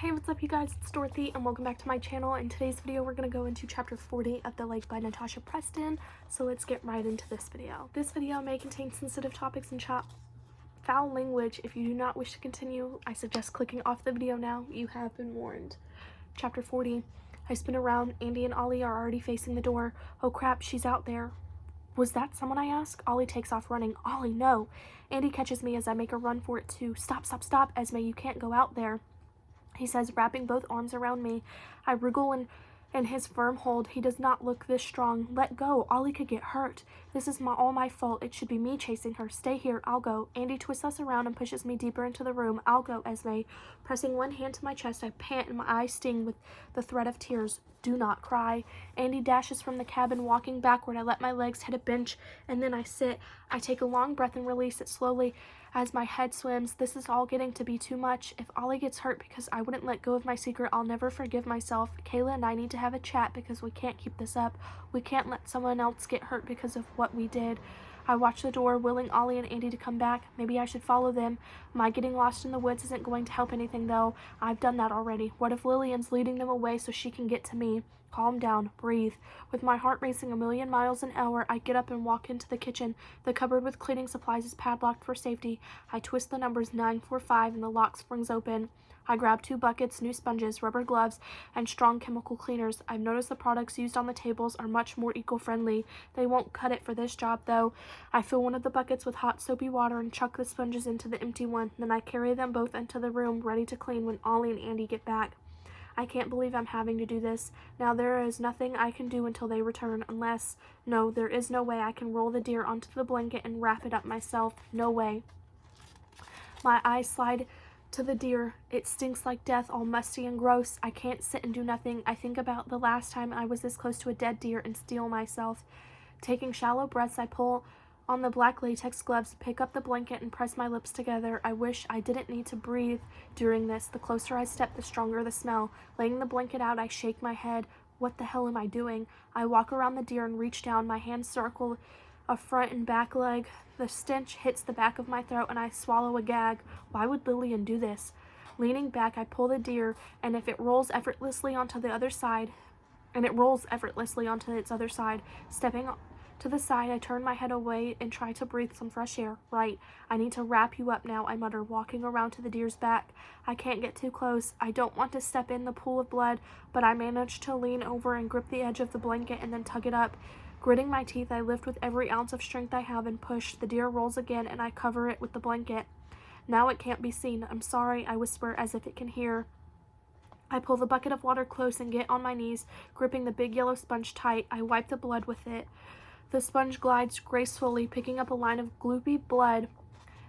Hey, what's up you guys, it's Dorothy and welcome back to my channel. In today's video we're going to go into chapter 40 of The Lake by Natasha Preston, so let's get right into this video. This video may contain sensitive topics and foul language. If you do not wish to continue, I suggest clicking off the video now. You have been warned. Chapter 40. I spin around. Andy and Ollie are already facing the door. Oh crap, she's out there. Was that someone, I ask? Ollie takes off running. Ollie, no. Andy catches me as I make a run for it too. Stop, stop, stop, Esme, you can't go out there, he says, wrapping both arms around me. I wriggle in his firm hold. He does not look this strong. Let go. Ollie could get hurt. This is all my fault. It should be me chasing her. Stay here. I'll go. Andy twists us around and pushes me deeper into the room. I'll go, Esme. Pressing one hand to my chest, I pant and my eyes sting with the threat of tears. Do not cry. Andy dashes from the cabin, walking backward. I let my legs hit a bench, and then I sit. I take a long breath and release it slowly as my head swims. This is all getting to be too much. If Ollie gets hurt because I wouldn't let go of my secret, I'll never forgive myself. Kayla and I need to have a chat because we can't keep this up. We can't let someone else get hurt because of what we did. I watch the door, willing Ollie and Andy to come back. Maybe I should follow them. My getting lost in the woods isn't going to help anything, though. I've done that already. What if Lillian's leading them away so she can get to me? Calm down. Breathe. With my heart racing a million miles an hour, I get up and walk into the kitchen. The cupboard with cleaning supplies is padlocked for safety. I twist the numbers 945 and the lock springs open. I grab 2 buckets, new sponges, rubber gloves, and strong chemical cleaners. I've noticed the products used on the tables are much more eco-friendly. They won't cut it for this job, though. I fill one of the buckets with hot soapy water and chuck the sponges into the empty one. Then I carry them both into the room, ready to clean when Ollie and Andy get back. I can't believe I'm having to do this. Now there is nothing I can do until they return, unless... No, there is no way I can roll the deer onto the blanket and wrap it up myself. No way. My eyes slide to the deer. It stinks like death, all musty and gross. I can't sit and do nothing. I think about the last time I was this close to a dead deer and steel myself. Taking shallow breaths, I pull on the black latex gloves, pick up the blanket, and press my lips together. I wish I didn't need to breathe during this. The closer I step, the stronger the smell. Laying the blanket out, I shake my head. What the hell am I doing? I walk around the deer and reach down. My hands circle a front and back leg. The stench hits the back of my throat and I swallow a gag. Why would Lillian do this? Leaning back, I pull the deer, and it rolls effortlessly onto its other side. Stepping to the side, I turn my head away and try to breathe some fresh air. Right, I need to wrap you up now, I mutter, walking around to the deer's back. I can't get too close. I don't want to step in the pool of blood, but I manage to lean over and grip the edge of the blanket and then tug it up. Gritting my teeth, I lift with every ounce of strength I have and push. The deer rolls again, and I cover it with the blanket. Now it can't be seen. I'm sorry, I whisper as if it can hear. I pull the bucket of water close and get on my knees, gripping the big yellow sponge tight. I wipe the blood with it. The sponge glides gracefully, picking up a line of gloopy blood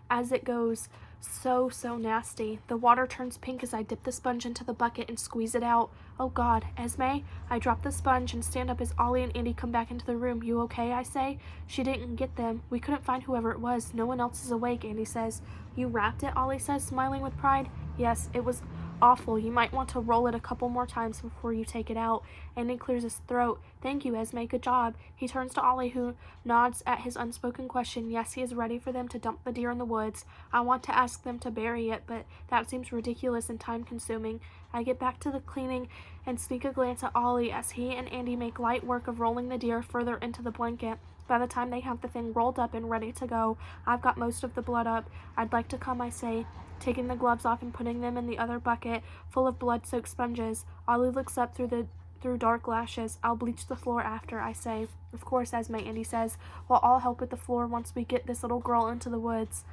as it goes. So nasty. The water turns pink as I dip the sponge into the bucket and squeeze it out. Oh God, Esme? I drop the sponge and stand up as Ollie and Andy come back into the room. You okay? I say. She didn't get them. We couldn't find whoever it was. No one else is awake, Andy says. You wrapped it? Ollie says, smiling with pride. Yes, it was awful. You might want to roll it a couple more times before you take it out. Andy clears his throat. Thank you, Esme. Good job. He turns to Ollie, who nods at his unspoken question. Yes, he is ready for them to dump the deer in the woods. I want to ask them to bury it, but that seems ridiculous and time-consuming. I get back to the cleaning and sneak a glance at Ollie as he and Andy make light work of rolling the deer further into the blanket. By the time they have the thing rolled up and ready to go, I've got most of the blood up. I'd like to come, I say, taking the gloves off and putting them in the other bucket full of blood-soaked sponges. Ollie looks up through dark lashes. I'll bleach the floor after, I say. Of course, Esme, Andy says. Well, I'll help with the floor once we get this little girl into the woods.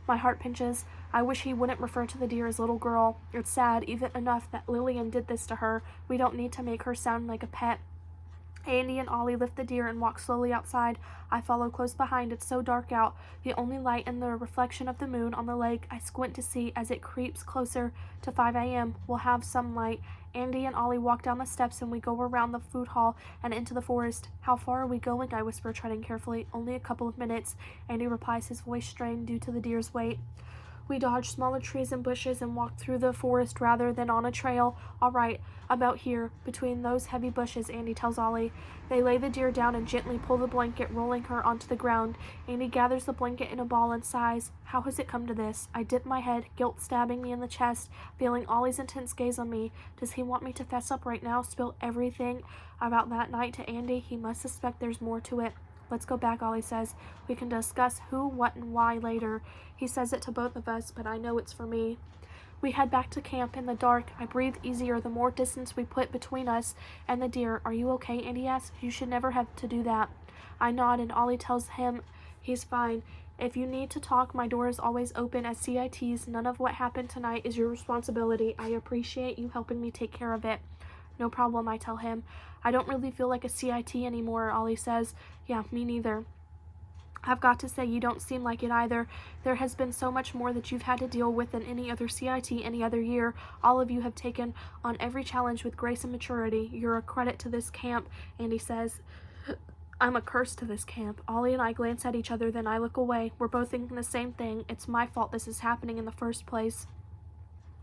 My heart pinches. I wish he wouldn't refer to the deer as little girl. It's sad, even enough that Lillian did this to her. We don't need to make her sound like a pet. Andy and Ollie lift the deer and walk slowly outside. I follow close behind. It's so dark out. The only light in the reflection of the moon on the lake. I squint to see as it creeps closer to 5 a.m. We'll have some light. Andy and Ollie walk down the steps and we go around the food hall and into the forest. How far are we going? I whisper, treading carefully. Only a couple of minutes. Andy replies, his voice strained due to the deer's weight. We dodged smaller trees and bushes and walked through the forest rather than on a trail. All right, about here, between those heavy bushes, Andy tells Ollie. They lay the deer down and gently pull the blanket, rolling her onto the ground. Andy gathers the blanket in a ball and sighs. How has it come to this? I dip my head, guilt stabbing me in the chest, feeling Ollie's intense gaze on me. Does he want me to fess up right now, spill everything about that night to Andy? He must suspect there's more to it. Let's go back, Ollie says. We can discuss who, what, and why later. He says it to both of us, but I know it's for me. We head back to camp in the dark. I breathe easier the more distance we put between us and the deer. Are you okay? Andy asks. You should never have to do that. I nod and Ollie tells him he's fine. If you need to talk, my door is always open at CIT's. None of what happened tonight is your responsibility. I appreciate you helping me take care of it. No problem, I tell him. I don't really feel like a CIT anymore, Ollie says. Yeah, me neither. I've got to say, you don't seem like it either. There has been so much more that you've had to deal with than any other CIT any other year. All of you have taken on every challenge with grace and maturity. You're a credit to this camp, Andy says. I'm a curse to this camp. Ollie and I glance at each other, then I look away. We're both thinking the same thing. It's my fault this is happening in the first place.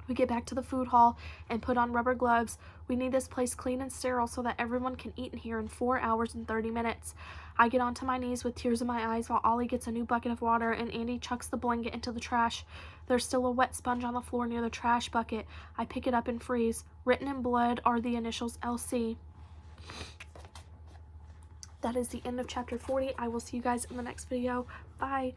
We get back to the food hall and put on rubber gloves. We need this place clean and sterile so that everyone can eat in here in 4 hours and 30 minutes. I get onto my knees with tears in my eyes while Ollie gets a new bucket of water and Andy chucks the blanket into the trash. There's still a wet sponge on the floor near the trash bucket. I pick it up and freeze. Written in blood are the initials LC. That is the end of chapter 40. I will see you guys in the next video. Bye.